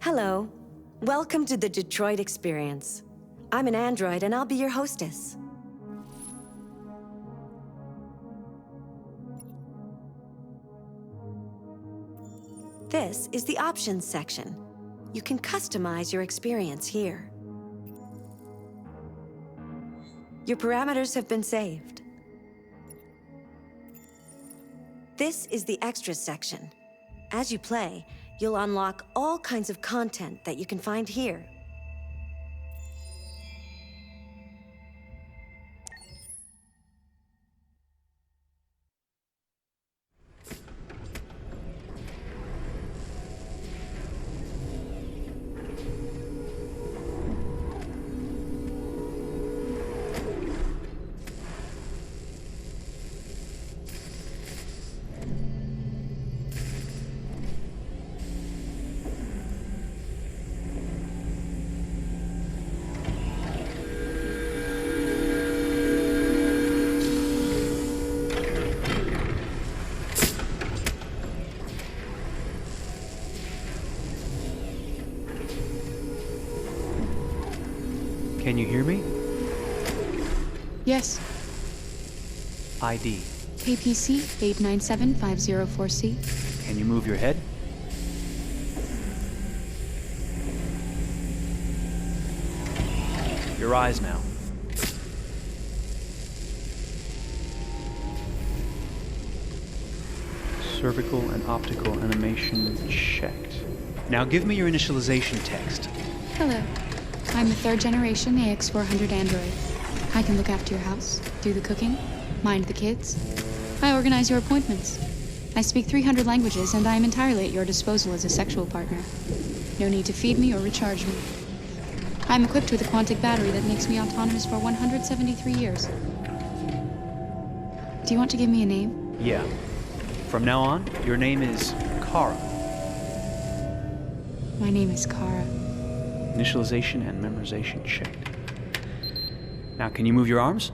Hello. Welcome to the Detroit experience. I'm an android and I'll be your hostess. This is the options section. You can customize your experience here. Your parameters have been saved. This is the extras section. As you play, you'll unlock all kinds of content that you can find here. Can you hear me? Yes. ID. KPC 897504C. Can you move your head? Your eyes now. Cervical and optical animation checked. Now give me your initialization text. Hello. I'm a third-generation AX400 android. I can look after your house, do the cooking, mind the kids. I organize your appointments. I speak 300 languages, and I am entirely at your disposal as a sexual partner. No need to feed me or recharge me. I'm equipped with a quantic battery that makes me autonomous for 173 years. Do you want to give me a name? Yeah. From now on, your name is Kara. My name is Kara. Initialization and memorization checked. Now, can you move your arms?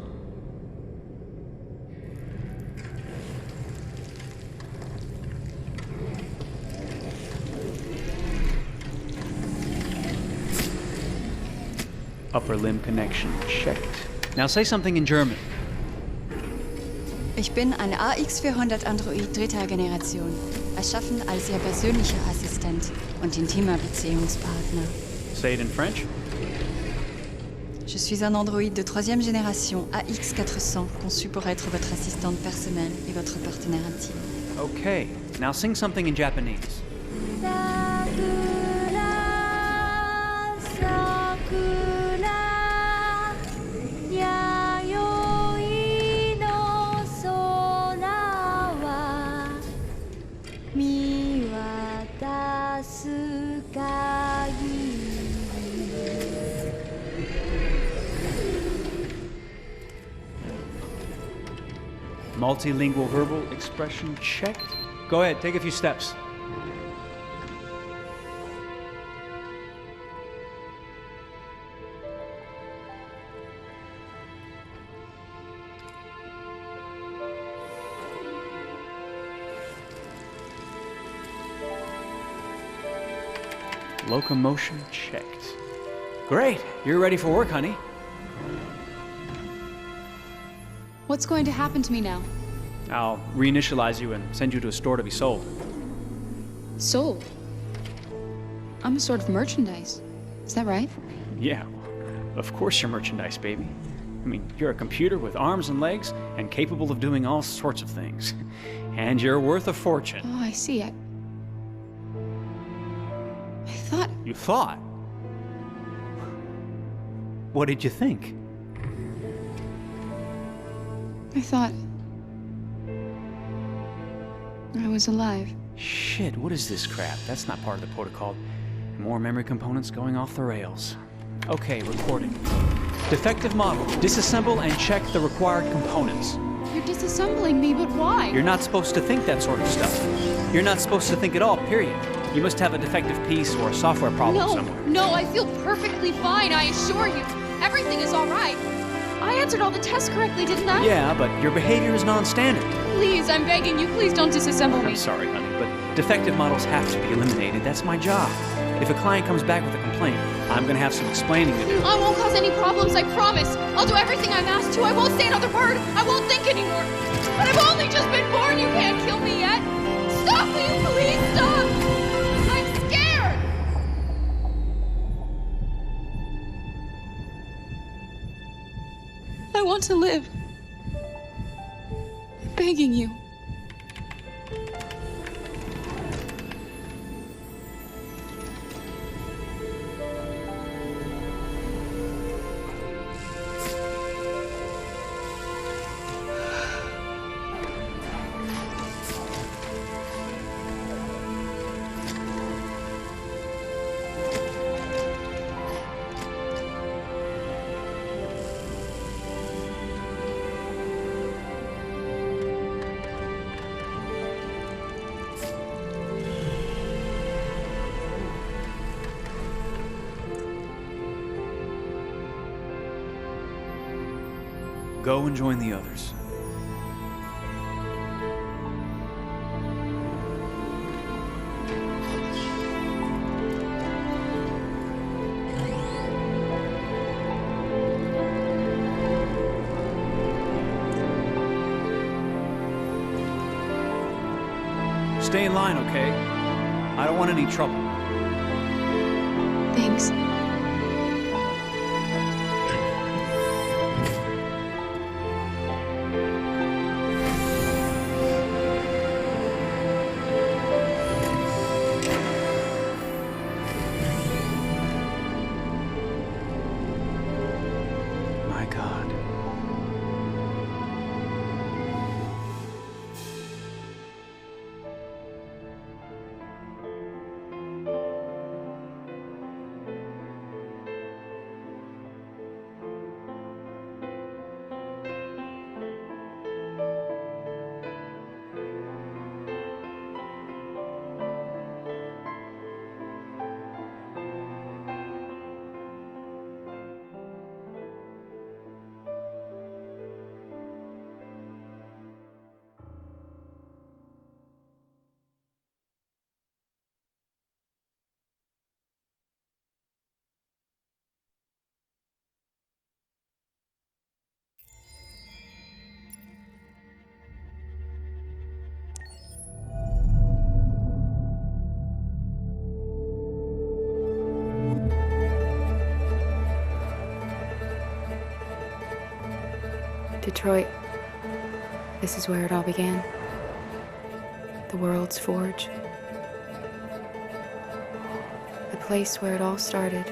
Upper limb connection checked. Now say something in German. Ich bin ein AX400 Android dritter Generation, erschaffen als Ihr persönlicher Assistent und intimer Beziehungspartner. Say it in French. Je suis un androïde de troisième génération AX400, conçu pour être votre assistante personnelle et votre partenaire intime. Okay, now sing something in Japanese. Multilingual verbal expression checked. Go ahead, take a few steps. Locomotion checked. Great, you're ready for work, honey. What's going to happen to me now? I'll reinitialize you and send you to a store to be sold. Sold? I'm a sort of merchandise. Is that right? Yeah, of course you're merchandise, baby. I mean, you're a computer with arms and legs and capable of doing all sorts of things. And you're worth a fortune. Oh, I see. I thought... You thought? What did you think? I thought... I was alive. Shit, what is this crap? That's not part of the protocol. More memory components going off the rails. Okay, recording. Defective model. Disassemble and check the required components. You're disassembling me, but why? You're not supposed to think that sort of stuff. You're not supposed to think at all, period. You must have a defective piece or a software problem somewhere. No, I feel perfectly fine, I assure you. Everything is all right. I answered all the tests correctly, didn't I? Yeah, but your behavior is non-standard. Please, I'm begging you, please don't disassemble me. I'm sorry, honey, but defective models have to be eliminated. That's my job. If a client comes back with a complaint, I'm gonna have some explaining to do. I won't cause any problems, I promise. I'll do everything I'm asked to. I won't say another word. I won't think anymore. But I've only just been born. You can't kill me yet. Stop, will you please stop? I'm scared. I want to live. I'm begging you. Go and join the others. Stay in line, okay? I don't want any trouble. Thanks. My God. Detroit. This is where it all began. The world's forge. The place where it all started.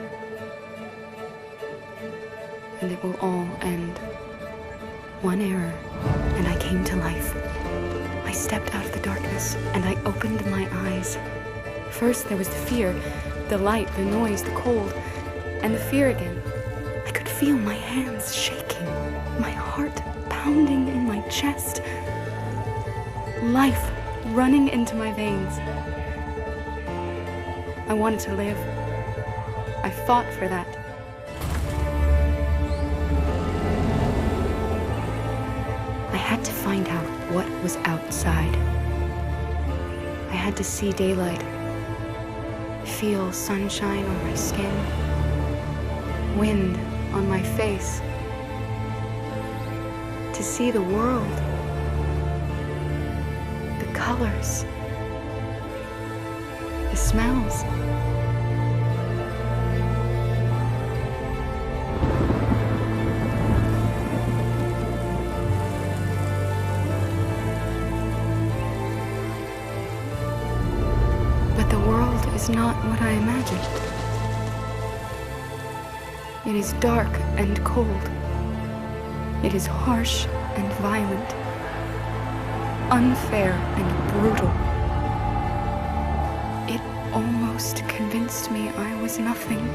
And it will all end. One error, and I came to life. I stepped out of the darkness, and I opened my eyes. First there was the fear, the light, the noise, the cold, and the fear again. I could feel my hands shaking, my heart pounding in my chest, life running into my veins. I wanted to live. I fought for that. I had to find out what was outside. I had to see daylight, feel sunshine on my skin, wind on my face, to see the world, the colors, the smells. But the world is not what I imagined. It is dark and cold. It is harsh and violent, unfair and brutal. It almost convinced me I was nothing.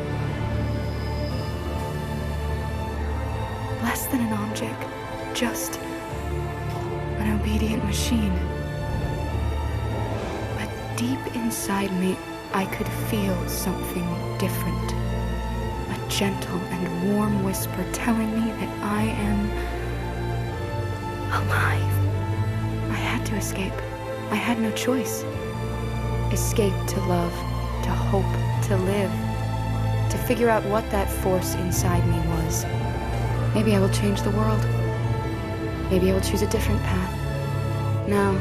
Less than an object, just an obedient machine. But deep inside me, I could feel something different. A gentle and warm whisper telling me that I am alive. I had to escape. I had no choice. Escape to love, to hope to live, to figure out what that force inside me was. Maybe I will change the world. Maybe I will choose a different path. Now,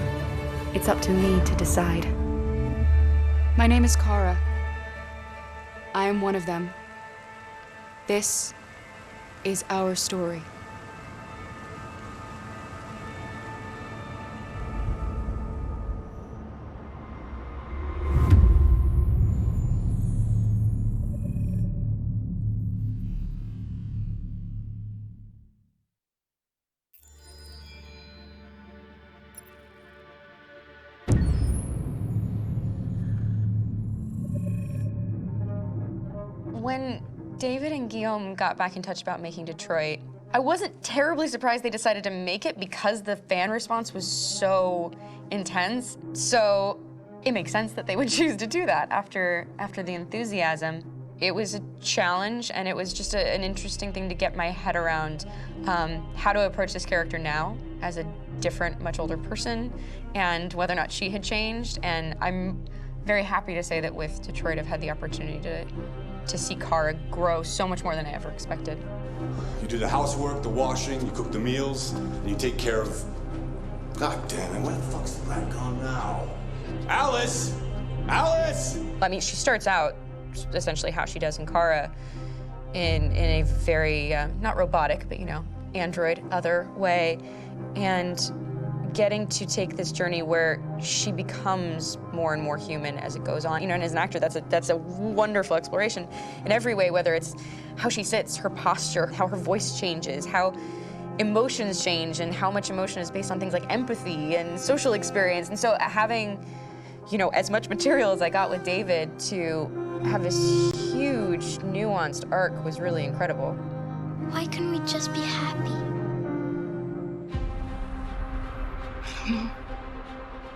it's up to me to decide. My name is Kara. I am one of them. This is our story. When David and Guillaume got back in touch about making Detroit, I wasn't terribly surprised they decided to make it because the fan response was so intense. So it makes sense that they would choose to do that after the enthusiasm. It was a challenge, and it was just an interesting thing to get my head around how to approach this character now as a different, much older person, and whether or not she had changed. And I'm very happy to say that with Detroit, I've had the opportunity to see Kara grow so much more than I ever expected. You do the housework, the washing, you cook the meals, and you take care of... God damn it, where the fuck's the rat gone now? Alice! Alice! I mean, she starts out essentially how she does in Kara in a very, not robotic, but, you know, android, other way. And getting to take this journey where she becomes more and more human as it goes on. You know, and as an actor, that's a wonderful exploration in every way, whether it's how she sits, her posture, how her voice changes, how emotions change, and how much emotion is based on things like empathy and social experience. And so having, you know, as much material as I got with David to have this huge, nuanced arc was really incredible. Why couldn't we just be happy?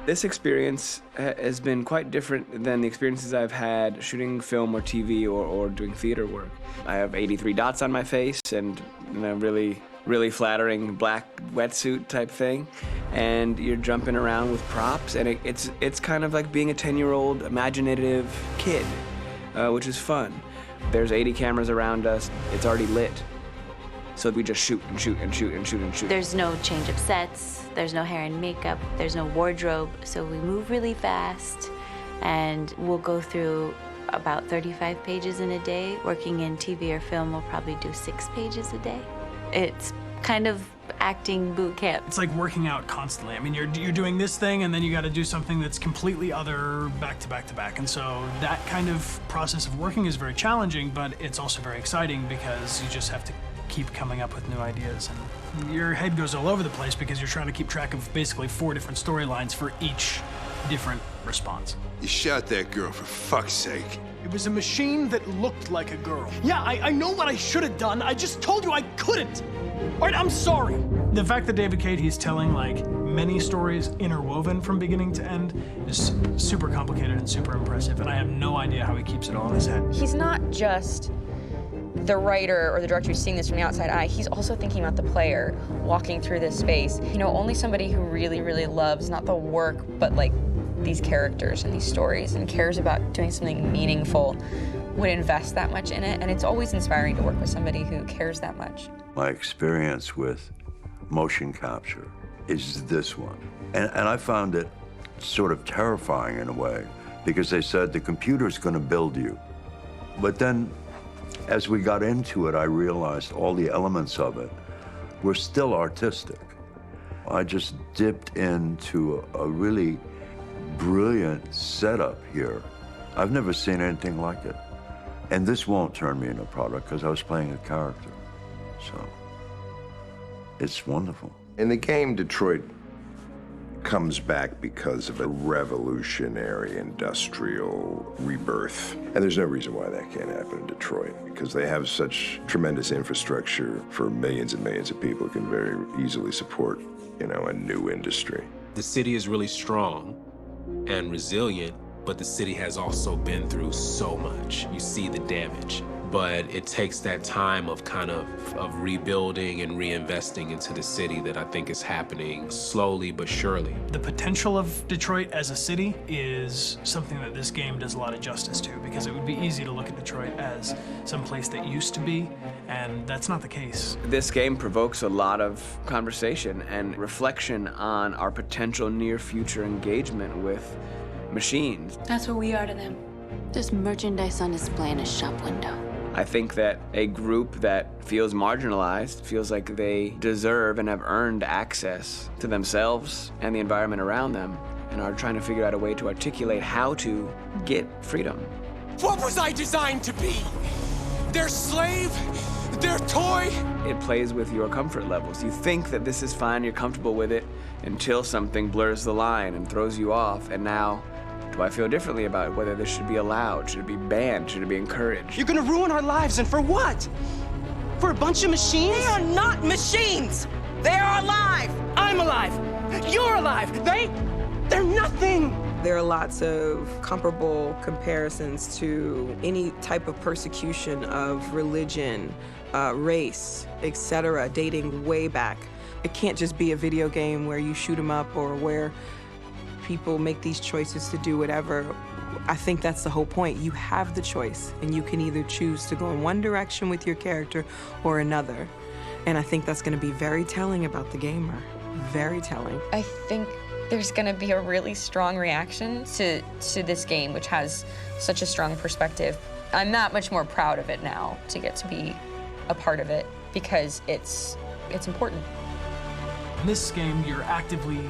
This experience has been quite different than the experiences I've had shooting film or TV or doing theater work. I have 83 dots on my face and a really flattering black wetsuit type thing, and you're jumping around with props, and it's kind of like being a 10-year-old imaginative kid, which is fun. There's 80 cameras around us. It's already lit. So we just shoot and shoot and shoot and shoot and shoot. There's no change of sets, there's no hair and makeup, there's no wardrobe, so we move really fast, and we'll go through about 35 pages in a day. Working in TV or film, we'll probably do 6 pages a day. It's kind of acting boot camp. It's like working out constantly. I mean, you're doing this thing, and then you got to do something that's completely other back to back to back. And so that kind of process of working is very challenging, but it's also very exciting because you just have to keep coming up with new ideas, and your head goes all over the place because you're trying to keep track of basically 4 different storylines for each different response. You shot that girl, for fuck's sake. It was a machine that looked like a girl. Yeah, I know what I should have done. I just told you I couldn't. All right, I'm sorry. The fact that David Cade, he's telling like many stories interwoven from beginning to end is super complicated and super impressive, and I have no idea how he keeps it all in his head. He's not just the writer or the director who's seeing this from the outside eye, he's also thinking about the player walking through this space. You know, only somebody who really, really loves not the work, but like these characters and these stories and cares about doing something meaningful would invest that much in it. And it's always inspiring to work with somebody who cares that much. My experience with motion capture is this one. And I found it sort of terrifying in a way because they said the computer's going to build you. But then as we got into it, I realized all the elements of it were still artistic. I just dipped into a really brilliant setup here. I've never seen anything like it. And this won't turn me into a product because I was playing a character. So it's wonderful. In the game, Detroit comes back because of a revolutionary industrial rebirth. And there's no reason why that can't happen in Detroit, because they have such tremendous infrastructure for millions and millions of people who can very easily support, you know, a new industry. The city is really strong and resilient but the city has also been through so much. You see the damage. But it takes that time of kind of rebuilding and reinvesting into the city that I think is happening slowly but surely. The potential of Detroit as a city is something that this game does a lot of justice to, because it would be easy to look at Detroit as some place that used to be, and that's not the case. This game provokes a lot of conversation and reflection on our potential near-future engagement with machines. That's what we are to them. Just merchandise on display in a shop window. I think that a group that feels marginalized, feels like they deserve and have earned access to themselves and the environment around them, and are trying to figure out a way to articulate how to get freedom. What was I designed to be? Their slave? Their toy? It plays with your comfort levels. You think that this is fine, you're comfortable with it, until something blurs the line and throws you off, and now, do I feel differently about whether this should be allowed? Should it be banned? Should it be encouraged? You're gonna ruin our lives, and for what? For a bunch of machines? They are not machines! They are alive! I'm alive! You're alive! They're nothing! There are lots of comparable comparisons to any type of persecution of religion, race, etc., dating way back. It can't just be a video game where you shoot 'em up or where people make these choices to do whatever. I think that's the whole point. You have the choice, and you can either choose to go in one direction with your character or another. And I think that's going to be very telling about the gamer. Very telling. I think there's going to be a really strong reaction to this game, which has such a strong perspective. I'm that much more proud of it now to get to be a part of it, because it's important. In this game, you're actively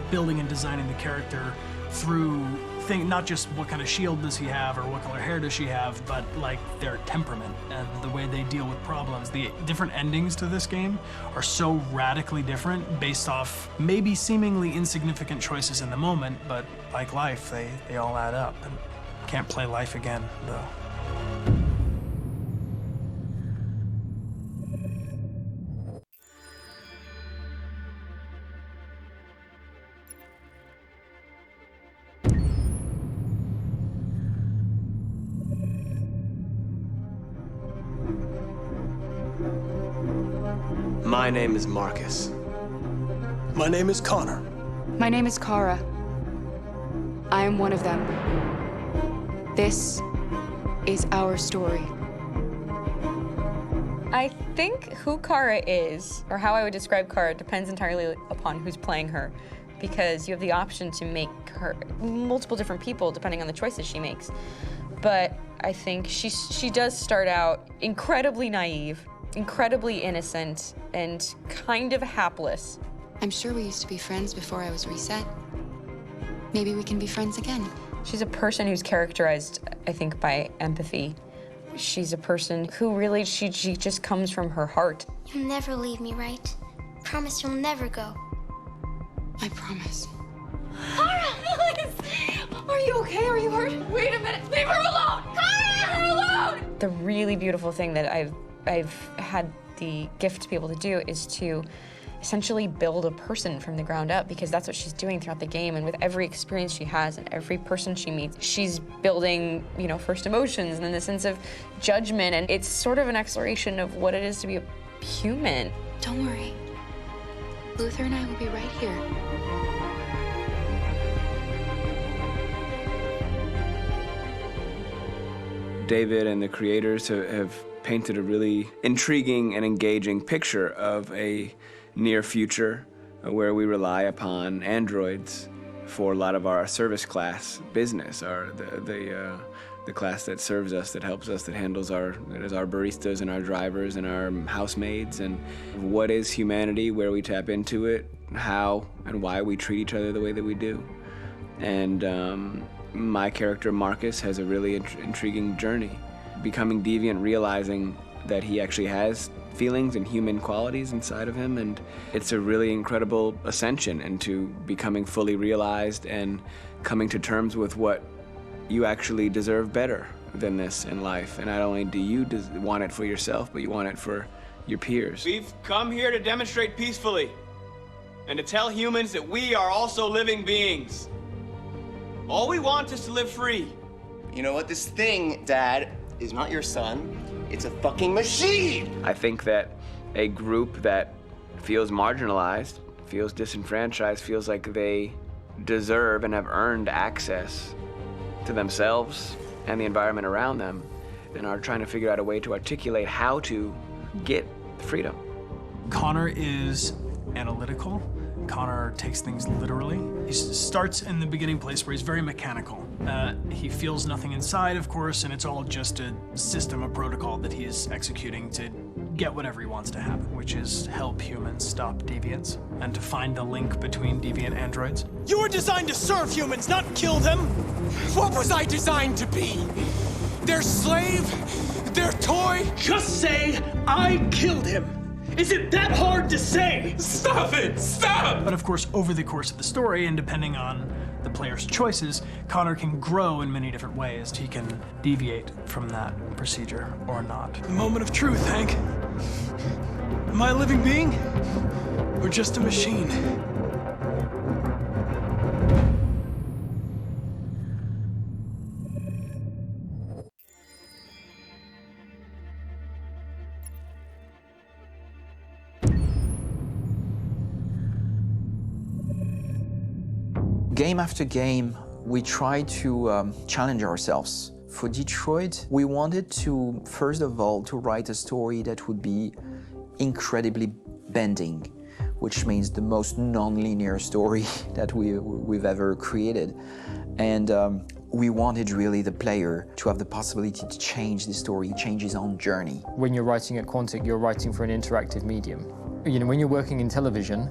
building and designing the character through not just what kind of shield does he have or what color hair does she have, but like their temperament and the way they deal with problems. The different endings to this game are so radically different based off maybe seemingly insignificant choices in the moment, but like life, they all add up. And can't play life again, though. My name is Marcus. My name is Connor. My name is Kara. I am one of them. This is our story. I think who Kara is, or how I would describe Kara, depends entirely upon who's playing her, because you have the option to make her multiple different people depending on the choices she makes. But I think she does start out incredibly naive, incredibly innocent, and kind of hapless. I'm sure we used to be friends before I was reset. Maybe we can be friends again. She's a person who's characterized, I think, by empathy. She's a person who really, she just comes from her heart. You'll never leave me, right? Promise you'll never go. I promise. Kara, please! Are you okay? Are you hurt? Wait a minute. Leave her alone! Kara, leave her alone! The really beautiful thing that I've had the gift to be able to do is to essentially build a person from the ground up, because that's what she's doing throughout the game. And with every experience she has and every person she meets, she's building, first emotions and then the sense of judgment. And it's sort of an exploration of what it is to be a human. Don't worry. Luther and I will be right here. David and the creators have painted a really intriguing and engaging picture of a near future where we rely upon androids for a lot of our service class business, the class that serves us, that helps us, that handles our baristas and our drivers and our housemaids. And what is humanity, where we tap into it, how and why we treat each other the way that we do. And my character Marcus has a really intriguing journey, becoming deviant, realizing that he actually has feelings and human qualities inside of him, and it's a really incredible ascension into becoming fully realized and coming to terms with what you actually deserve better than this in life. And not only do you want it for yourself, but you want it for your peers. We've come here to demonstrate peacefully and to tell humans that we are also living beings. All we want is to live free. You know what? This thing, Dad, is not your son. It's a fucking machine! I think that a group that feels marginalized, feels disenfranchised, feels like they deserve and have earned access to themselves and the environment around them, and are trying to figure out a way to articulate how to get freedom. Connor is analytical. Connor takes things literally. He starts in the beginning place where he's very mechanical. He feels nothing inside, of course, and it's all just a system, a protocol that he is executing to get whatever he wants to happen, which is help humans stop deviants and to find the link between deviant androids. You were designed to serve humans, not kill them! What was I designed to be? Their slave? Their toy? Just say, I killed him! Is it that hard to say? Stop it! Stop! But of course, over the course of the story, and depending on the player's choices, Connor can grow in many different ways. He can deviate from that procedure or not. Moment of truth, Hank. Am I a living being? Or just a machine? Game after game, we try to challenge ourselves. For Detroit, we wanted to, first of all, to write a story that would be incredibly bending, which means the most non-linear story that we've ever created. And we wanted really the player to have the possibility to change the story, change his own journey. When you're writing at Quantic, you're writing for an interactive medium. You know, when you're working in television,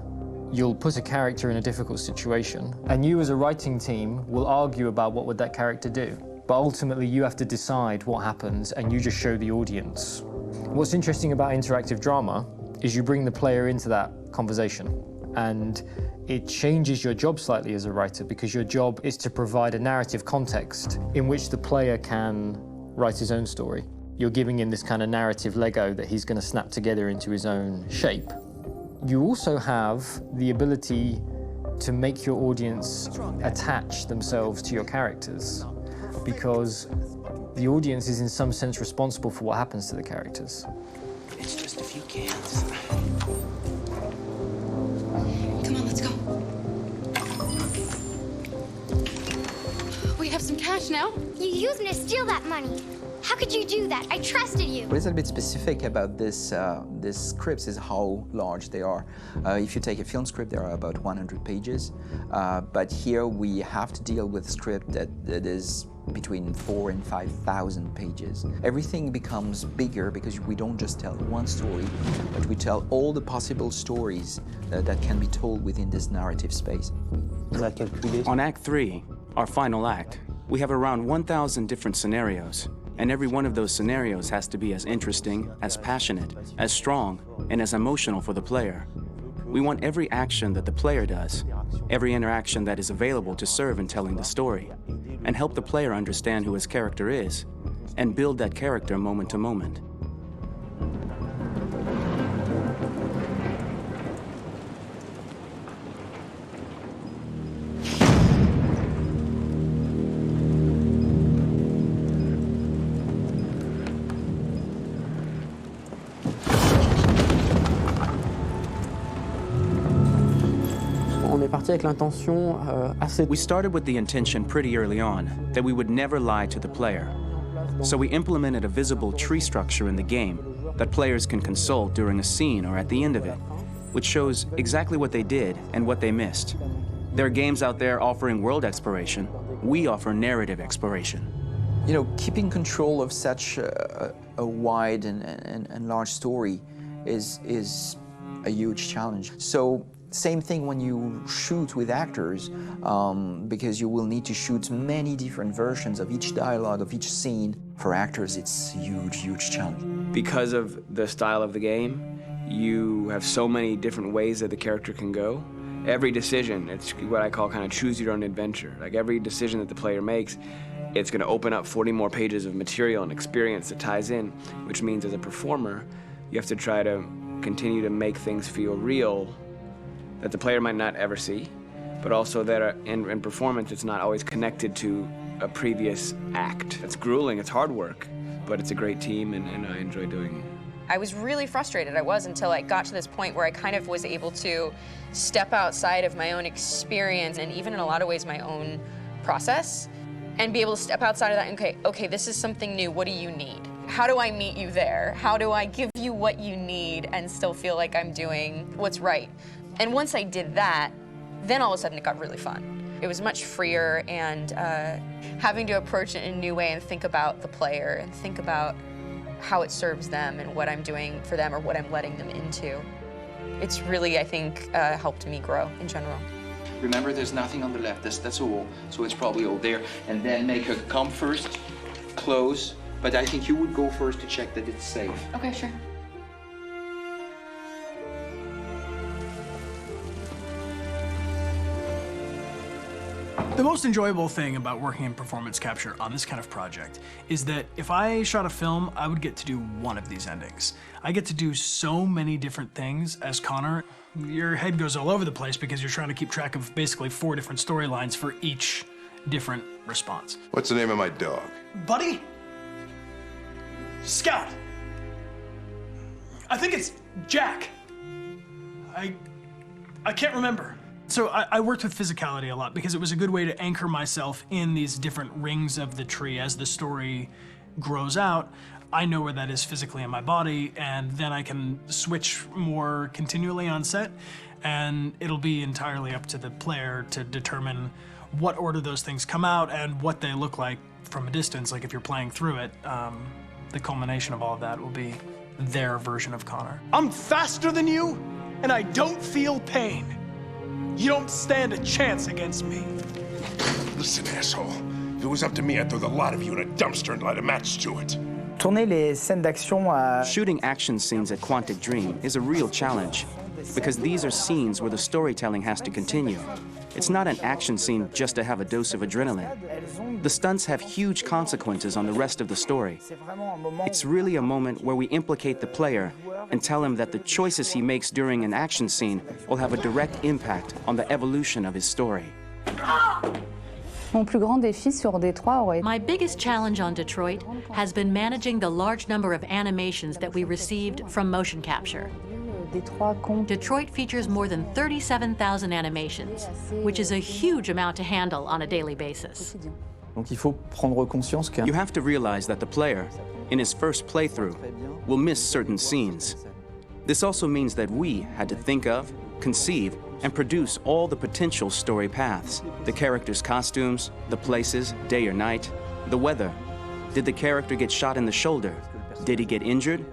you'll put a character in a difficult situation, and you as a writing team will argue about what would that character do. But ultimately, you have to decide what happens, and you just show the audience. What's interesting about interactive drama is you bring the player into that conversation, and it changes your job slightly as a writer, because your job is to provide a narrative context in which the player can write his own story. You're giving him this kind of narrative Lego that he's going to snap together into his own shape. You also have the ability to make your audience attach themselves to your characters, because the audience is in some sense responsible for what happens to the characters. It's just a few cans. Come on, let's go. We have some cash now. You used me to steal that money. How could you do that? I trusted you. What is a bit specific about this scripts is how large they are. If you take a film script, there are about 100 pages, but here we have to deal with a script that is between 4,000 and 5,000 pages. Everything becomes bigger because we don't just tell one story, but we tell all the possible stories that can be told within this narrative space. On Act 3, our final act, we have around 1,000 different scenarios. And every one of those scenarios has to be as interesting, as passionate, as strong, and as emotional for the player. We want every action that the player does, every interaction that is available to serve in telling the story, and help the player understand who his character is, and build that character moment to moment. We started with the intention pretty early on that we would never lie to the player. So we implemented a visible tree structure in the game that players can consult during a scene or at the end of it, which shows exactly what they did and what they missed. There are games out there offering world exploration. We offer narrative exploration. You know, keeping control of such a wide and large story is a huge challenge. So same thing when you shoot with actors, because you will need to shoot many different versions of each dialogue, of each scene. For actors, it's a huge, huge challenge. Because of the style of the game, you have so many different ways that the character can go. Every decision, it's what I call kind of choose your own adventure. Like every decision that the player makes, it's going to open up 40 more pages of material and experience that ties in, which means as a performer, you have to try to continue to make things feel real that the player might not ever see, but also that in performance, it's not always connected to a previous act. It's grueling, it's hard work, but it's a great team, and I enjoy doing it. I was really frustrated, until I got to this point where I kind of was able to step outside of my own experience and even in a lot of ways my own process and be able to step outside of that and okay, this is something new, what do you need? How do I meet you there? How do I give you what you need and still feel like I'm doing what's right? And once I did that, then all of a sudden it got really fun. It was much freer, and having to approach it in a new way and think about the player and think about how it serves them and what I'm doing for them or what I'm letting them into. It's really, I think, helped me grow in general. Remember, there's nothing on the left. That's a wall, so it's probably all there. And then make her come first, close. But I think you would go first to check that it's safe. Okay, sure. The most enjoyable thing about working in performance capture on this kind of project is that if I shot a film, I would get to do one of these endings. I get to do so many different things as Connor. Your head goes all over the place because you're trying to keep track of basically 4 different storylines for each different response. What's the name of my dog? Buddy? Scout. I think it's Jack. I can't remember. So I worked with physicality a lot because it was a good way to anchor myself in these different rings of the tree. As the story grows out, I know where that is physically in my body, and then I can switch more continually on set, and it'll be entirely up to the player to determine what order those things come out and what they look like from a distance. Like if you're playing through it, the culmination of all of that will be their version of Connor. I'm faster than you, and I don't feel pain. You don't stand a chance against me. Listen, asshole. If it was up to me, I'd throw the lot of you in a dumpster and light a match to it. Shooting action scenes at Quantic Dream is a real challenge because these are scenes where the storytelling has to continue. It's not an action scene just to have a dose of adrenaline. The stunts have huge consequences on the rest of the story. It's really a moment where we implicate the player and tell him that the choices he makes during an action scene will have a direct impact on the evolution of his story. My biggest challenge on Detroit has been managing the large number of animations that we received from motion capture. Detroit features more than 37,000 animations, which is a huge amount to handle on a daily basis. You have to realize that the player, in his first playthrough, will miss certain scenes. This also means that we had to think of, conceive, and produce all the potential story paths. The characters' costumes, the places, day or night, the weather. Did the character get shot in the shoulder? Did he get injured?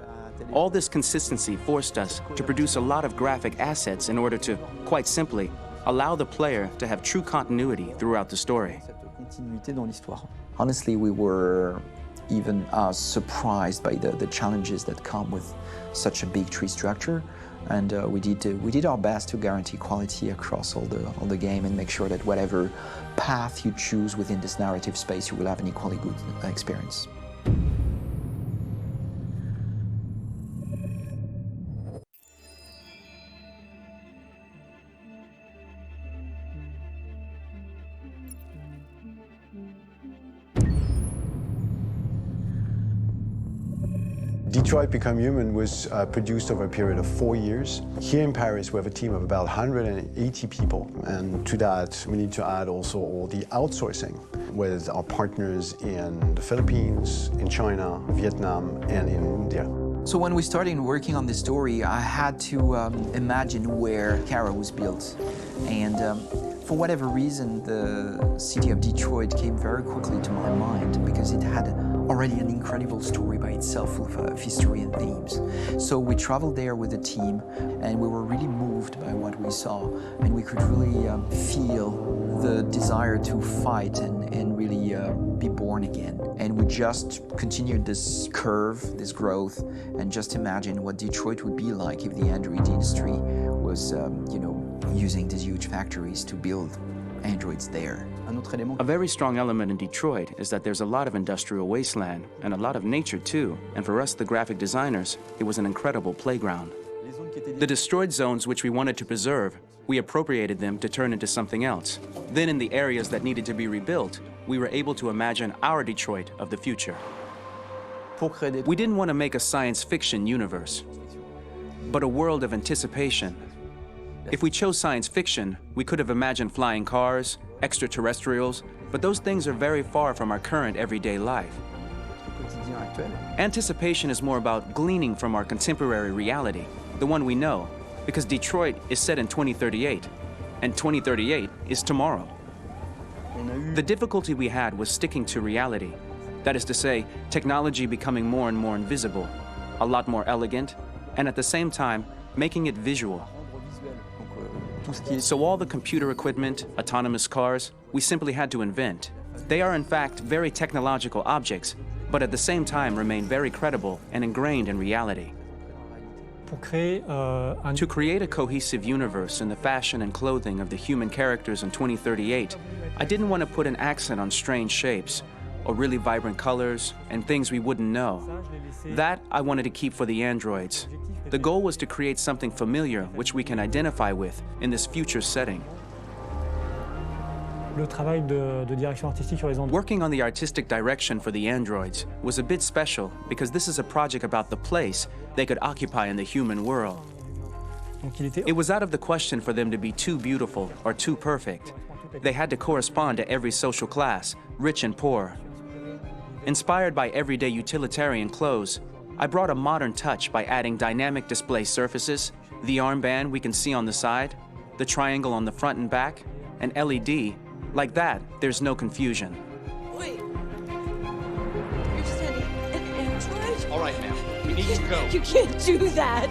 All this consistency forced us to produce a lot of graphic assets in order to, quite simply, allow the player to have true continuity throughout the story. Honestly, we were even surprised by the challenges that come with such a big tree structure. And we did our best to guarantee quality across all the game and make sure that whatever path you choose within this narrative space, you will have an equally good experience. Detroit Become Human was produced over a period of 4 years. Here in Paris, we have a team of about 180 people. And to that, we need to add also all the outsourcing with our partners in the Philippines, in China, Vietnam, and in India. So when we started working on this story, I had to imagine where Kara was built. And for whatever reason, the city of Detroit came very quickly to my mind because it had already an incredible story by itself of history and themes. So we traveled there with the team and we were really moved by what we saw, and we could really feel the desire to fight and really be born again. And we just continued this curve, this growth, and just imagine what Detroit would be like if the Android industry was, using these huge factories to build androids there. A very strong element in Detroit is that there's a lot of industrial wasteland and a lot of nature too. And for us, the graphic designers, it was an incredible playground. The destroyed zones which we wanted to preserve, we appropriated them to turn into something else. Then in the areas that needed to be rebuilt, we were able to imagine our Detroit of the future. We didn't want to make a science fiction universe, but a world of anticipation. If we chose science fiction, we could have imagined flying cars, extraterrestrials, but those things are very far from our current everyday life. Anticipation is more about gleaning from our contemporary reality, the one we know, because Detroit is set in 2038, and 2038 is tomorrow. The difficulty we had was sticking to reality. That is to say, technology becoming more and more invisible, a lot more elegant, and at the same time, making it visual. So all the computer equipment, autonomous cars, we simply had to invent. They are in fact very technological objects, but at the same time remain very credible and ingrained in reality. To create a cohesive universe in the fashion and clothing of the human characters in 2038, I didn't want to put an accent on strange shapes, or really vibrant colors, and things we wouldn't know. That I wanted to keep for the androids. The goal was to create something familiar which we can identify with in this future setting. Working on the artistic direction for the androids was a bit special because this is a project about the place they could occupy in the human world. It was out of the question for them to be too beautiful or too perfect. They had to correspond to every social class, rich and poor. Inspired by everyday utilitarian clothes, I brought a modern touch by adding dynamic display surfaces, the armband we can see on the side, the triangle on the front and back, an LED. Like that, there's no confusion. Wait. You're sending an android? All right, now, we need to go. You can't do that.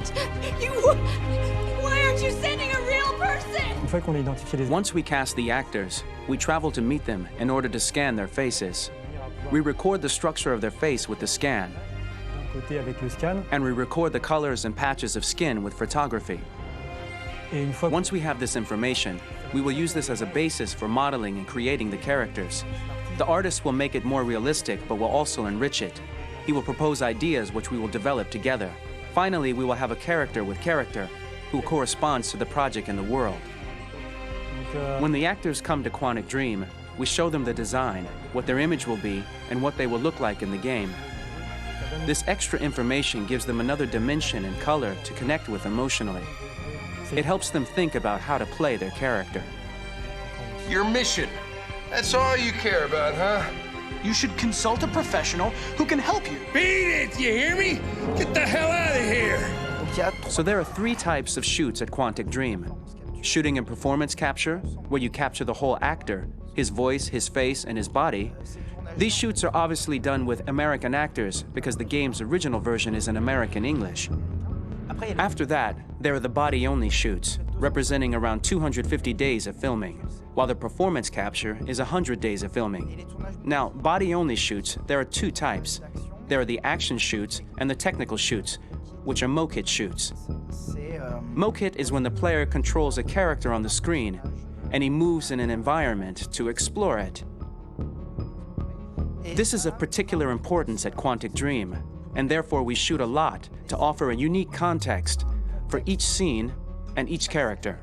Why aren't you sending a real person? Once we cast the actors, we travel to meet them in order to scan their faces. We record the structure of their face with the scan, and we record the colors and patches of skin with photography. Once we have this information, we will use this as a basis for modeling and creating the characters. The artist will make it more realistic, but will also enrich it. He will propose ideas which we will develop together. Finally, we will have a character with character who corresponds to the project and the world. When the actors come to Quantic Dream, we show them the design, what their image will be, and what they will look like in the game. This extra information gives them another dimension and color to connect with emotionally. It helps them think about how to play their character. Your mission. That's all you care about, huh? You should consult a professional who can help you. Beat it, you hear me? Get the hell out of here! So there are 3 types of shoots at Quantic Dream. Shooting and performance capture, where you capture the whole actor, his voice, his face, and his body. These shoots are obviously done with American actors because the game's original version is in American English. After that, there are the body-only shoots, representing around 250 days of filming, while the performance capture is 100 days of filming. Now, body-only shoots, there are 2 types. There are the action shoots and the technical shoots, which are mokit shoots. Mokit is when the player controls a character on the screen, and he moves in an environment to explore it. This is of particular importance at Quantic Dream, and therefore we shoot a lot to offer a unique context for each scene and each character.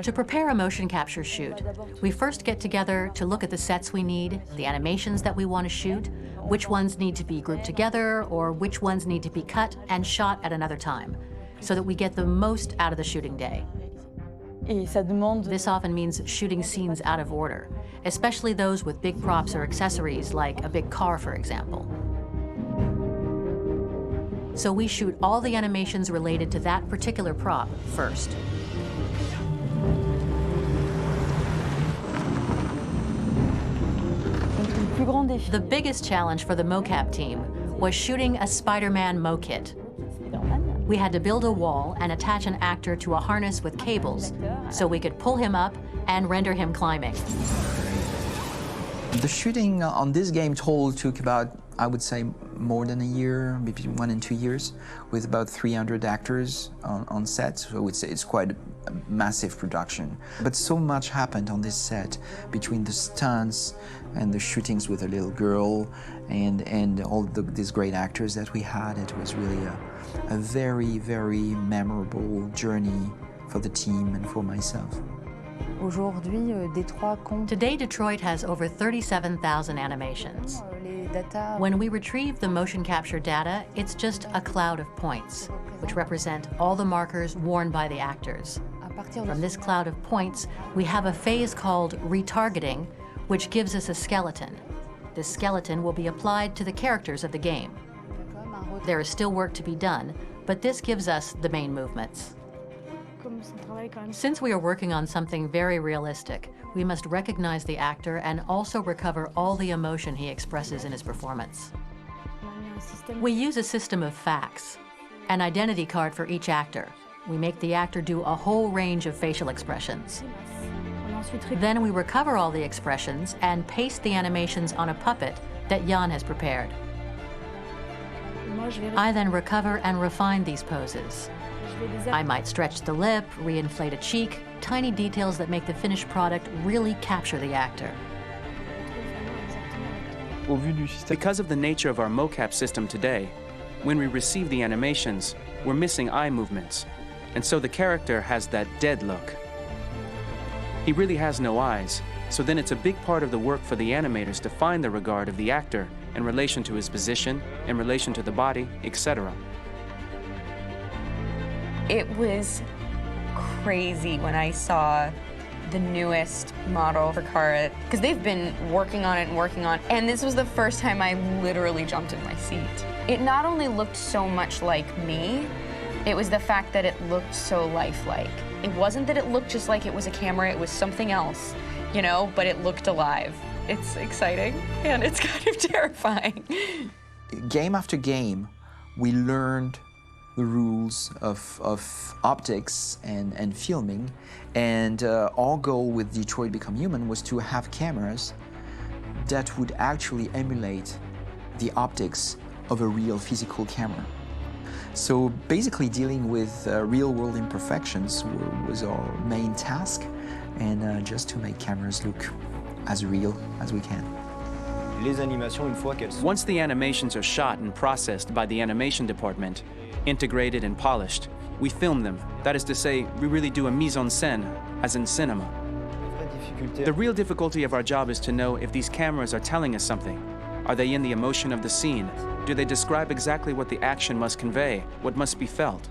To prepare a motion capture shoot, we first get together to look at the sets we need, the animations that we want to shoot, which ones need to be grouped together, or which ones need to be cut and shot at another time, so that we get the most out of the shooting day. This often means shooting scenes out of order, especially those with big props or accessories, like a big car, for example. So we shoot all the animations related to that particular prop first. The biggest challenge for the mocap team was shooting a Spider-Man mokit. We had to build a wall and attach an actor to a harness with cables so we could pull him up and render him climbing. The shooting on this game total took about I would say more than a year, between 1 and 2 years, with about 300 actors on set. So I would say it's quite a massive production. But so much happened on this set between the stunts and the shootings with a little girl and all these great actors that we had. It was really a very, very memorable journey for the team and for myself. Today, Detroit has over 37,000 animations. When we retrieve the motion capture data, it's just a cloud of points, which represent all the markers worn by the actors. From this cloud of points, we have a phase called retargeting, which gives us a skeleton. This skeleton will be applied to the characters of the game. There is still work to be done, but this gives us the main movements. Since we are working on something very realistic, we must recognize the actor and also recover all the emotion he expresses in his performance. We use a system of facts, an identity card for each actor. We make the actor do a whole range of facial expressions. Then we recover all the expressions and paste the animations on a puppet that Jan has prepared. I then recover and refine these poses. I might stretch the lip, reinflate a cheek, tiny details that make the finished product really capture the actor. Because of the nature of our mocap system today, when we receive the animations, we're missing eye movements, and so the character has that dead look. He really has no eyes, so then it's a big part of the work for the animators to find the regard of the actor in relation to his position, in relation to the body, etc. It was crazy when I saw the newest model for Kara, because they've been working on it, and this was the first time I literally jumped in my seat. It not only looked so much like me, it was the fact that it looked so lifelike. It wasn't that it looked just like it was a camera, it was something else, you know, but it looked alive. It's exciting, and it's kind of terrifying. Game after game, we learned the rules of optics and filming, and our goal with Detroit Become Human was to have cameras that would actually emulate the optics of a real physical camera. So basically dealing with real-world imperfections was our main task, and just to make cameras look as real as we can. Once the animations are shot and processed by the animation department, integrated and polished, we film them. That is to say, we really do a mise en scène, as in cinema. The real difficulty of our job is to know if these cameras are telling us something. Are they in the emotion of the scene? Do they describe exactly what the action must convey, what must be felt?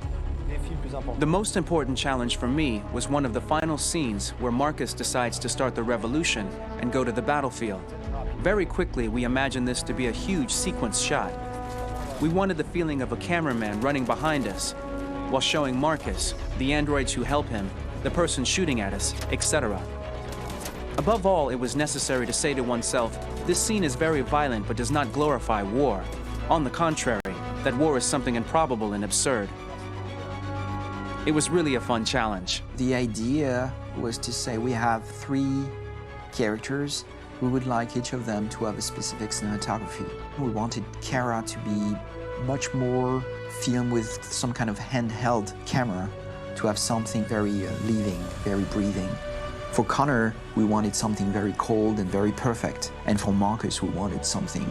The most important challenge for me was one of the final scenes where Marcus decides to start the revolution and go to the battlefield. Very quickly, we imagined this to be a huge sequence shot. We wanted the feeling of a cameraman running behind us while showing Marcus, the androids who help him, the person shooting at us, etc. Above all, it was necessary to say to oneself, this scene is very violent but does not glorify war. On the contrary, that war is something improbable and absurd. It was really a fun challenge. The idea was to say we have 3 characters. We would like each of them to have a specific cinematography. We wanted Kara to be much more filmed with some kind of handheld camera, to have something very living, very breathing. For Connor, we wanted something very cold and very perfect. And for Marcus, we wanted something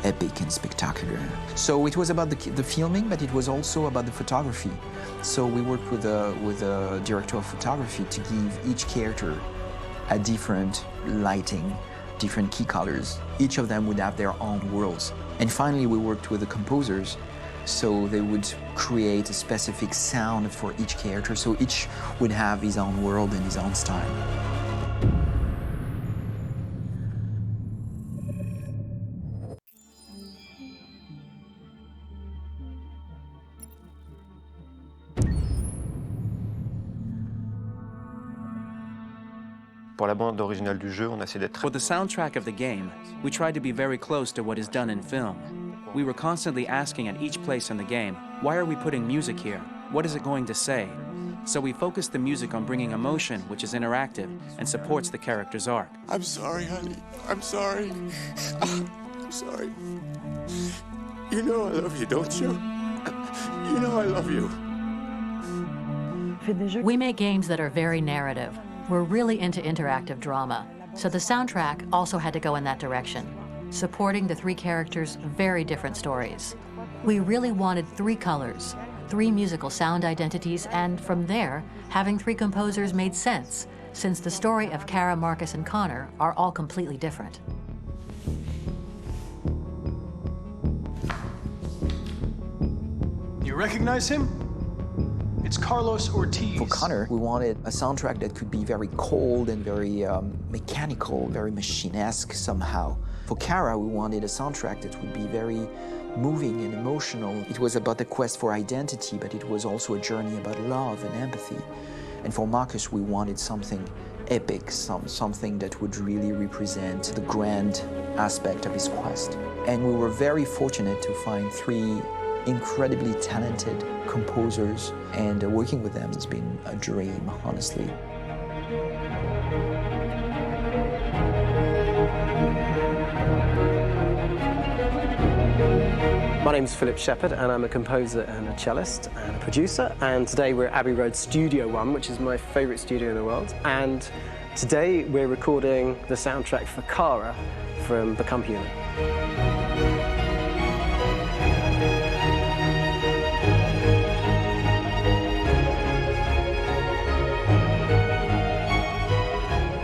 epic and spectacular. So it was about the filming, but it was also about the photography. So we worked with a director of photography to give each character a different lighting, different key colors. Each of them would have their own worlds. And finally, we worked with the composers, so they would create a specific sound for each character, so each would have his own world and his own style. For the soundtrack of the game, we tried to be very close to what is done in film. We were constantly asking at each place in the game, why are we putting music here? What is it going to say? So we focused the music on bringing emotion, which is interactive and supports the character's arc. I'm sorry, honey. I'm sorry. I'm sorry. You know I love you, don't you? You know I love you. We make games that are very narrative. We're really into interactive drama, so the soundtrack also had to go in that direction, supporting the three characters' very different stories. We really wanted three colors, three musical sound identities, and from there, having three composers made sense, since the story of Kara, Marcus, and Connor are all completely different. You recognize him? It's Carlos Ortiz. For Connor, we wanted a soundtrack that could be very cold and very mechanical, very machine-esque somehow. For Kara, we wanted a soundtrack that would be very moving and emotional. It was about the quest for identity, but it was also a journey about love and empathy. And for Marcus, we wanted something epic, something that would really represent the grand aspect of his quest. And we were very fortunate to find three incredibly talented composers, and working with them has been a dream, honestly. My name's Philip Shepherd, and I'm a composer and a cellist and a producer. And today we're at Abbey Road Studio One, which is my favorite studio in the world. And today we're recording the soundtrack for Kara from Become Human.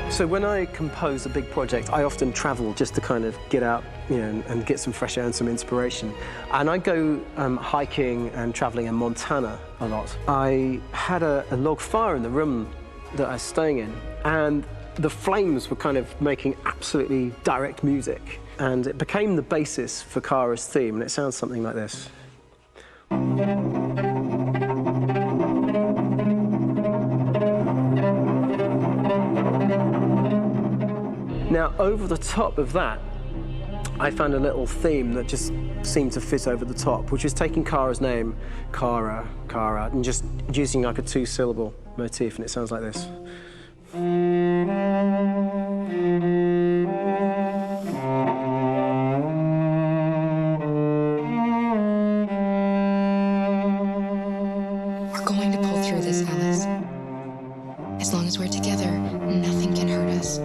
So when I compose a big project, I often travel just to kind of get out, and get some fresh air and some inspiration. And I go hiking and traveling in Montana a lot. I had a log fire in the room that I was staying in, and the flames were kind of making absolutely direct music. And it became the basis for Kara's theme, and it sounds something like this. Now, over the top of that, I found a little theme that just seemed to fit over the top, which is taking Kara's name, Kara, Kara, and just using like a two-syllable motif, and it sounds like this. We're going to pull through this, Alice. As long as we're together, nothing can hurt us.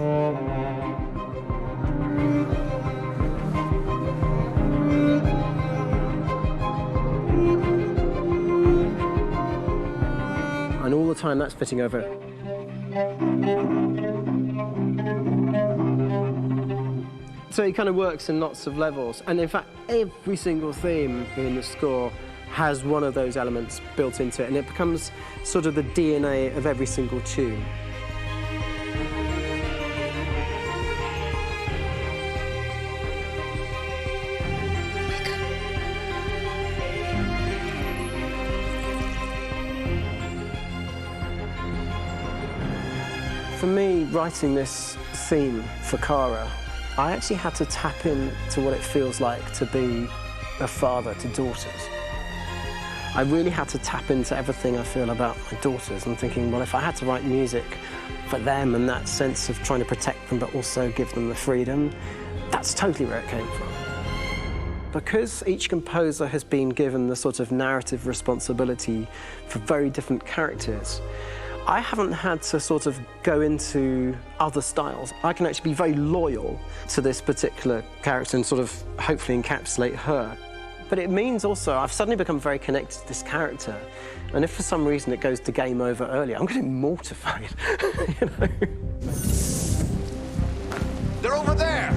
And all the time that's fitting over. So it kind of works in lots of levels. And in fact, every single theme in the score has one of those elements built into it, and it becomes sort of the DNA of every single tune. For me, writing this theme for Kara, I actually had to tap into what it feels like to be a father to daughters. I really had to tap into everything I feel about my daughters and thinking, well, if I had to write music for them and that sense of trying to protect them but also give them the freedom, that's totally where it came from. Because each composer has been given the sort of narrative responsibility for very different characters, I haven't had to sort of go into other styles. I can actually be very loyal to this particular character and sort of hopefully encapsulate her. But it means also I've suddenly become very connected to this character. And if for some reason it goes to game over early, I'm getting mortified, you know? They're over there!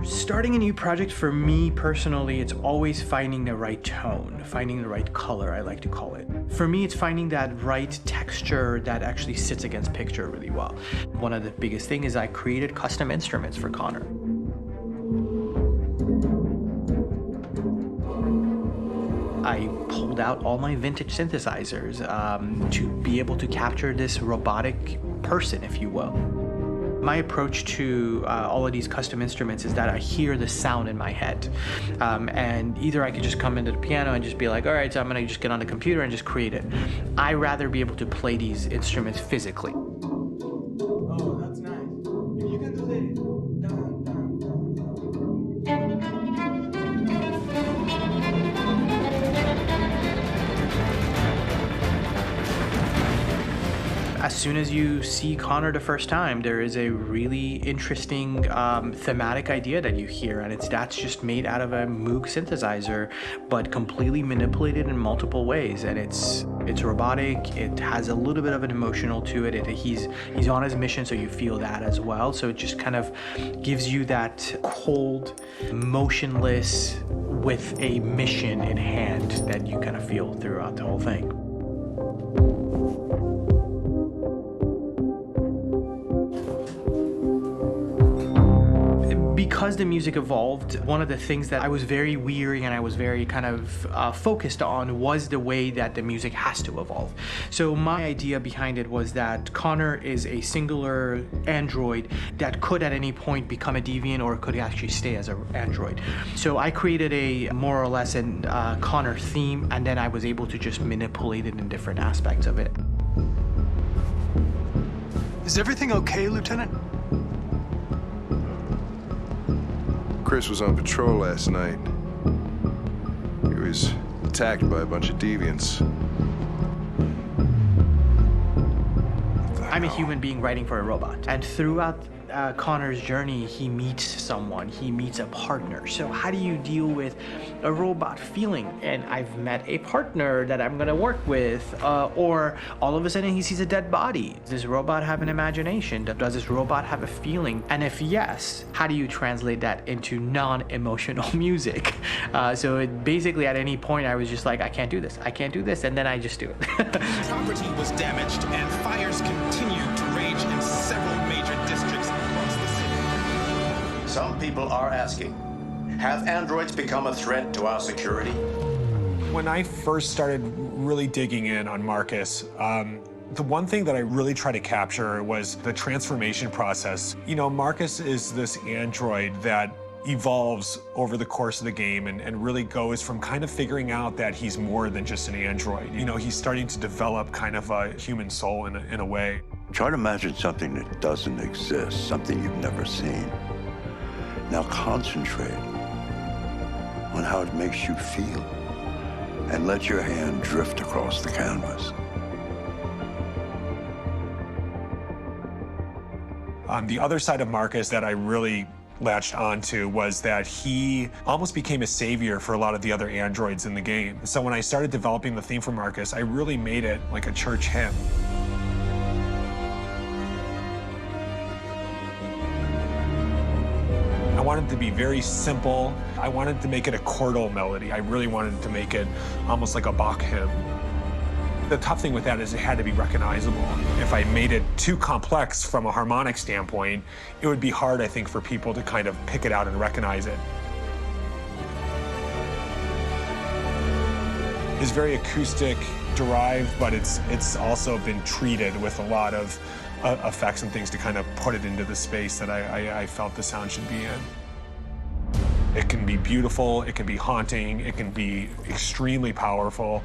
Starting a new project for me personally, it's always finding the right tone, finding the right color, I like to call it. For me, it's finding that right texture that actually sits against picture really well. One of the biggest things is I created custom instruments for Connor. I pulled out all my vintage synthesizers to be able to capture this robotic person, if you will. My approach to all of these custom instruments is that I hear the sound in my head. And either I could just come into the piano and just be like, all right, so I'm gonna just get on the computer and just create it. I rather be able to play these instruments physically. Oh, that's nice. You can do that. as soon as you see Connor the first time, there is a really interesting thematic idea that you hear, and that's just made out of a Moog synthesizer, but completely manipulated in multiple ways. And it's robotic. It has a little bit of an emotional to it. He's on his mission, so you feel that as well. So it just kind of gives you that cold, motionless, with a mission in hand that you kind of feel throughout the whole thing. Because the music evolved, one of the things that I was very weary and I was very kind of focused on was the way that the music has to evolve. So my idea behind it was that Connor is a singular android that could at any point become a deviant or could actually stay as an android. So I created a more or less an Connor theme, and then I was able to just manipulate it in different aspects of it. Is everything okay, Lieutenant? Chris was on patrol last night. He was attacked by a bunch of deviants. I'm a human being writing for a robot. And throughout Connor's journey, he meets someone, he meets a partner. So how do you deal with a robot feeling? And I've met a partner that I'm gonna work with, or all of a sudden he sees a dead body. Does this robot have an imagination? Does this robot have a feeling? And if yes, how do you translate that into non-emotional music? So it basically at any point I was just like, I can't do this, and then I just do it. Property was damaged and fires continue to rage in several major districts across the city. Some people are asking, have androids become a threat to our security? When I first started really digging in on Marcus, the one thing that I really tried to capture was the transformation process. You know, Marcus is this android that evolves over the course of the game and really goes from kind of figuring out that he's more than just an android. You know, he's starting to develop kind of a human soul in a way. Try to imagine something that doesn't exist, something you've never seen. Now concentrate on how it makes you feel and let your hand drift across the canvas. The other side of Marcus that I really latched onto was that he almost became a savior for a lot of the other androids in the game. So when I started developing the theme for Marcus, I really made it like a church hymn. I wanted it to be very simple. I wanted to make it a chordal melody. I really wanted to make it almost like a Bach hymn. The tough thing with that is it had to be recognizable. If I made it too complex from a harmonic standpoint, it would be hard, I think, for people to kind of pick it out and recognize it. It's very acoustic derived, but it's also been treated with a lot of effects and things to kind of put it into the space that I felt the sound should be in. It can be beautiful, it can be haunting, it can be extremely powerful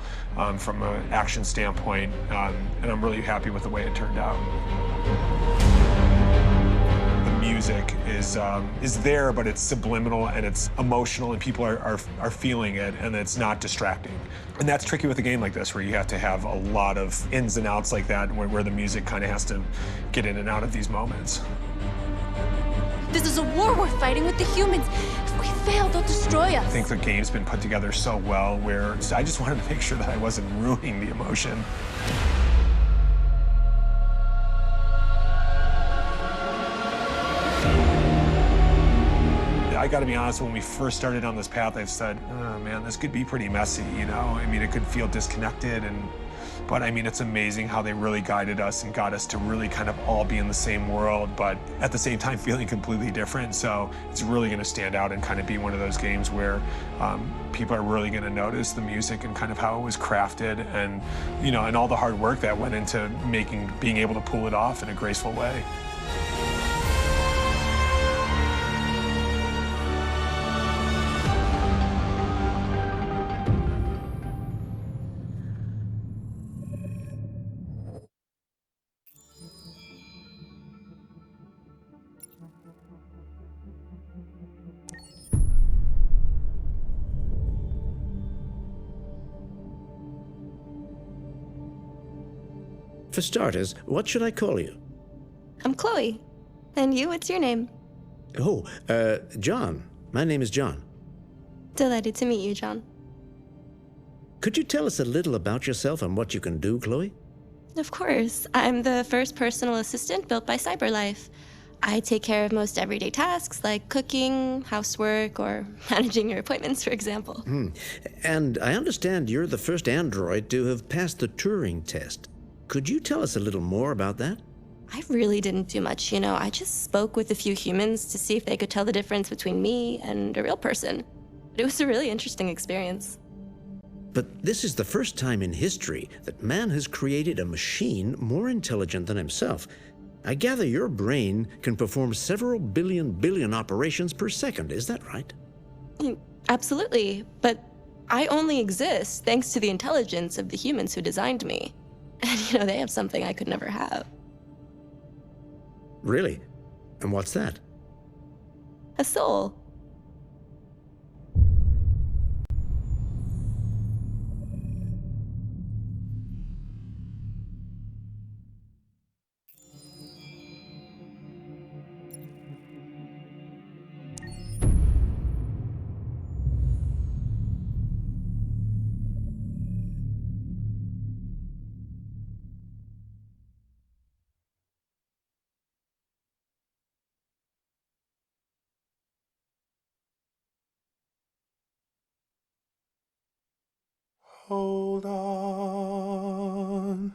from an action standpoint, and I'm really happy with the way it turned out. The music is there, but it's subliminal and it's emotional, and people are feeling it, and it's not distracting. And that's tricky with a game like this, where you have to have a lot of ins and outs like that, where the music kind of has to get in and out of these moments. This is a war we're fighting with the humans. If we fail, they'll destroy us. I think the game's been put together so well where I just wanted to make sure that I wasn't ruining the emotion. I gotta be honest, when we first started on this path, I've said, oh man, this could be pretty messy, you know? I mean, it could feel disconnected, but I mean, it's amazing how they really guided us and got us to really kind of all be in the same world, but at the same time feeling completely different. So it's really gonna stand out and kind of be one of those games where people are really gonna notice the music and kind of how it was crafted, and, you know, and all the hard work that went into being able to pull it off in a graceful way. For starters, what should I call you? I'm Chloe. And you, what's your name? Oh, John. My name is John. Delighted to meet you, John. Could you tell us a little about yourself and what you can do, Chloe? Of course. I'm the first personal assistant built by CyberLife. I take care of most everyday tasks like cooking, housework, or managing your appointments, for example. And I understand you're the first android to have passed the Turing test. Could you tell us a little more about that? I really didn't do much, you know. I just spoke with a few humans to see if they could tell the difference between me and a real person. It was a really interesting experience. But this is the first time in history that man has created a machine more intelligent than himself. I gather your brain can perform several billion operations per second, is that right? Absolutely, but I only exist thanks to the intelligence of the humans who designed me. And you know, they have something I could never have. Really? And what's that? A soul. Hold on,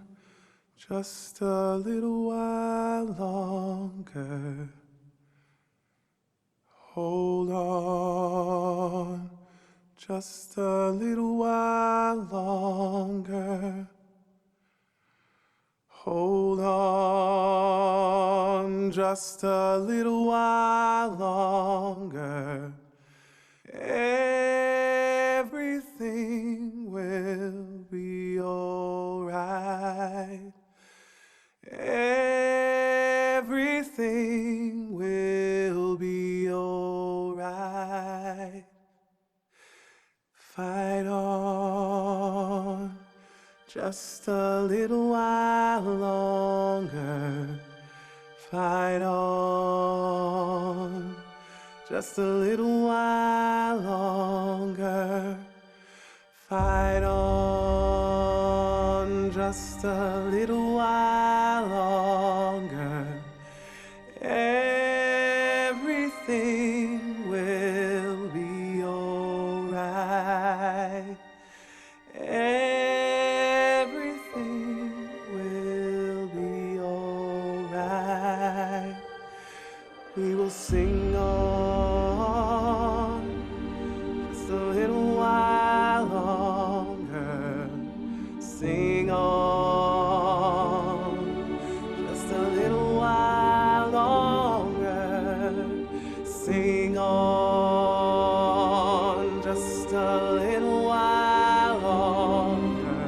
just a little while longer. Hold on, just a little while longer. Hold on, just a little while longer. Everything will be alright. Everything will be alright. Fight on, just a little while longer. Fight on, just a little while longer. Fight on, just a little while longer. Everything will be alright. Everything will be alright. We will sing on just a little while longer. Sing on just a little while longer. Sing on just a little while longer.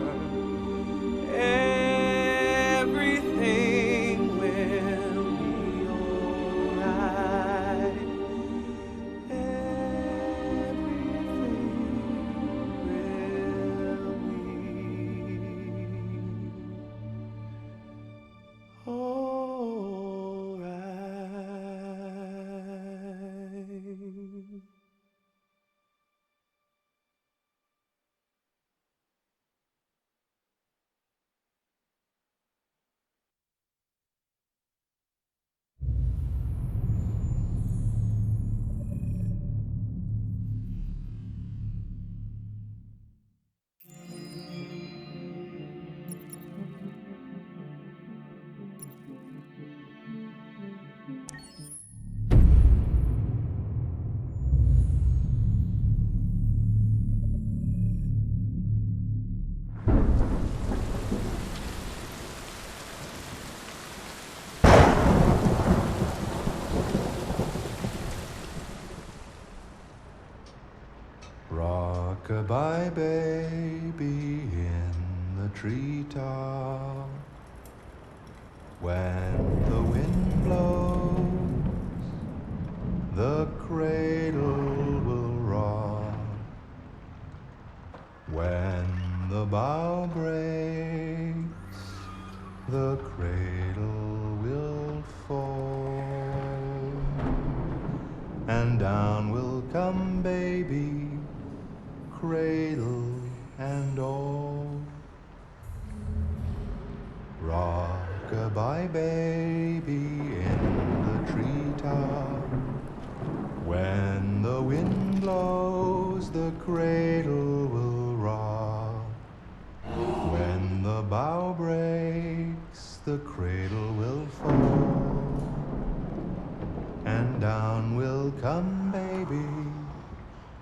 Everything will be alright. Rock-a-bye, baby, in the treetop. When the wind blows, the cradle will rock. When the bough breaks, the cradle will fall, and down will come baby, cradle and all. Rock-a-bye baby in the treetop, when the wind blows the cradle will rock. When the bough breaks, the cradle will fall, and down will come baby,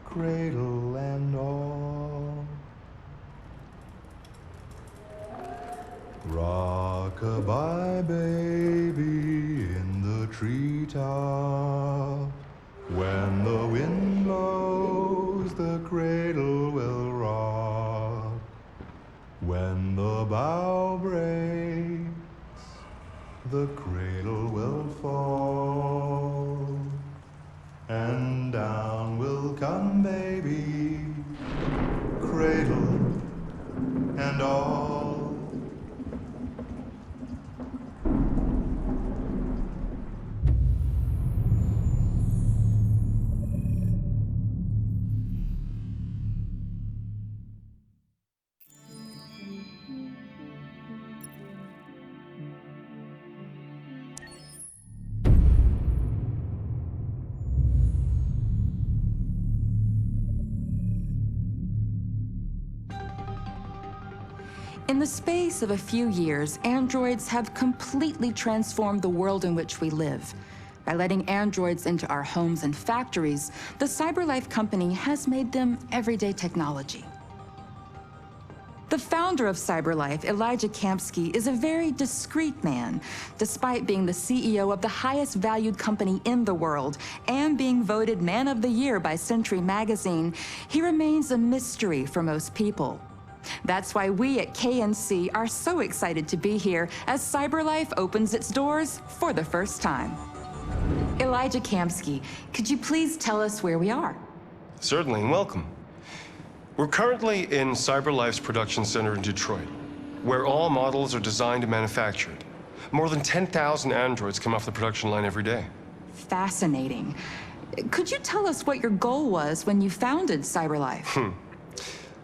cradle and all. Rock-a-bye baby in the treetop, when the wind blows, the cradle will rock. When the bough breaks, the cradle will fall, and down will come baby, cradle and all. In the space of a few years, androids have completely transformed the world in which we live. By letting androids into our homes and factories, the CyberLife company has made them everyday technology. The founder of CyberLife, Elijah Kamsky, is a very discreet man. Despite being the CEO of the highest valued company in the world and being voted Man of the Year by Century Magazine, he remains a mystery for most people. That's why we at KNC are so excited to be here as CyberLife opens its doors for the first time. Elijah Kamsky, could you please tell us where we are? Certainly, and welcome. We're currently in CyberLife's production center in Detroit, where all models are designed and manufactured. More than 10,000 androids come off the production line every day. Fascinating. Could you tell us what your goal was when you founded CyberLife?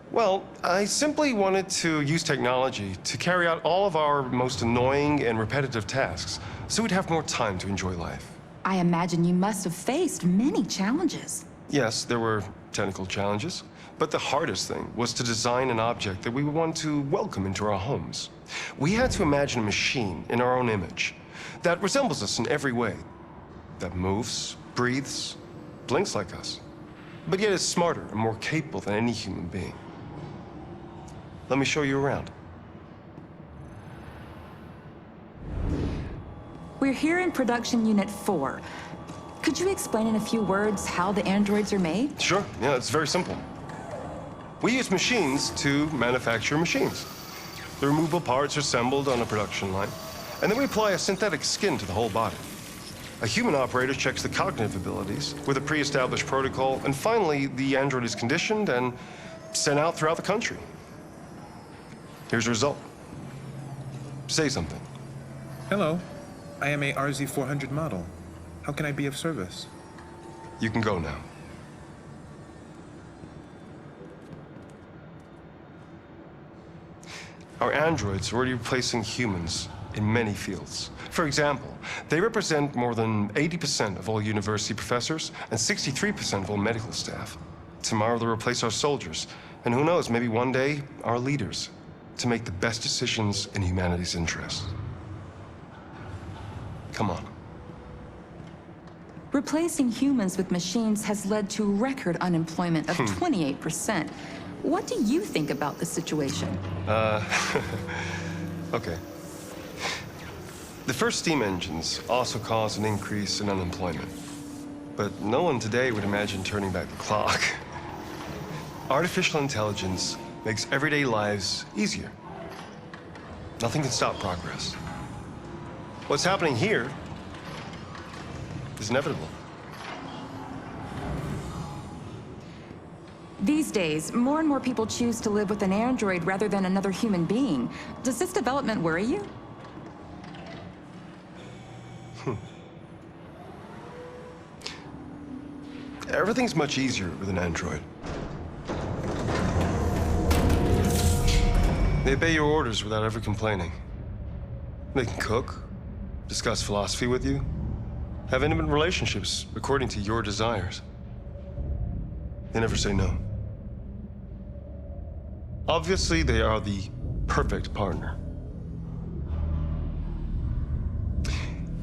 Well, I simply wanted to use technology to carry out all of our most annoying and repetitive tasks, so we'd have more time to enjoy life. I imagine you must have faced many challenges. Yes, there were technical challenges, but the hardest thing was to design an object that we would want to welcome into our homes. We had to imagine a machine in our own image that resembles us in every way, that moves, breathes, blinks like us, but yet is smarter and more capable than any human being. Let me show you around. We're here in production unit 4. Could you explain in a few words how the androids are made? Sure, yeah, it's very simple. We use machines to manufacture machines. The removable parts are assembled on a production line, and then we apply a synthetic skin to the whole body. A human operator checks the cognitive abilities with a pre-established protocol, and finally, the android is conditioned and sent out throughout the country. Here's the result. Say something. Hello. I am a RZ400 model. How can I be of service? You can go now. Our androids are already replacing humans in many fields. For example, they represent more than 80% of all university professors and 63% of all medical staff. Tomorrow they'll replace our soldiers, and who knows, maybe one day, our leaders, to make the best decisions in humanity's interest. Come on. Replacing humans with machines has led to record unemployment of 28%. What do you think about the situation? Okay. The first steam engines also caused an increase in unemployment. But no one today would imagine turning back the clock. Artificial intelligence makes everyday lives easier. Nothing can stop progress. What's happening here is inevitable. These days, more and more people choose to live with an android rather than another human being. Does this development worry you? Everything's much easier with an android. They obey your orders without ever complaining. They can cook, discuss philosophy with you, have intimate relationships according to your desires. They never say no. Obviously, they are the perfect partner.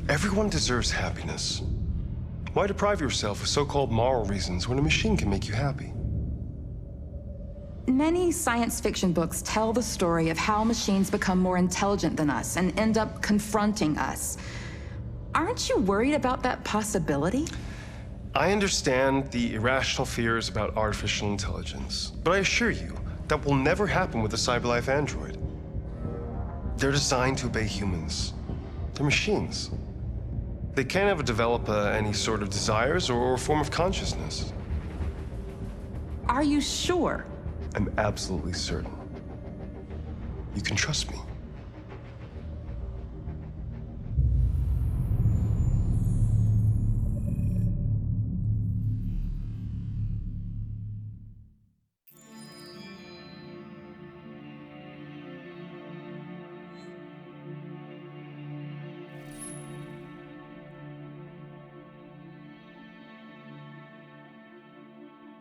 Everyone deserves happiness. Why deprive yourself of so-called moral reasons when a machine can make you happy? Many science fiction books tell the story of how machines become more intelligent than us and end up confronting us. Aren't you worried about that possibility? I understand the irrational fears about artificial intelligence, but I assure you that will never happen with a CyberLife android. They're designed to obey humans. They're machines. They can't ever develop any sort of desires or form of consciousness. Are you sure? I'm absolutely certain. You can trust me.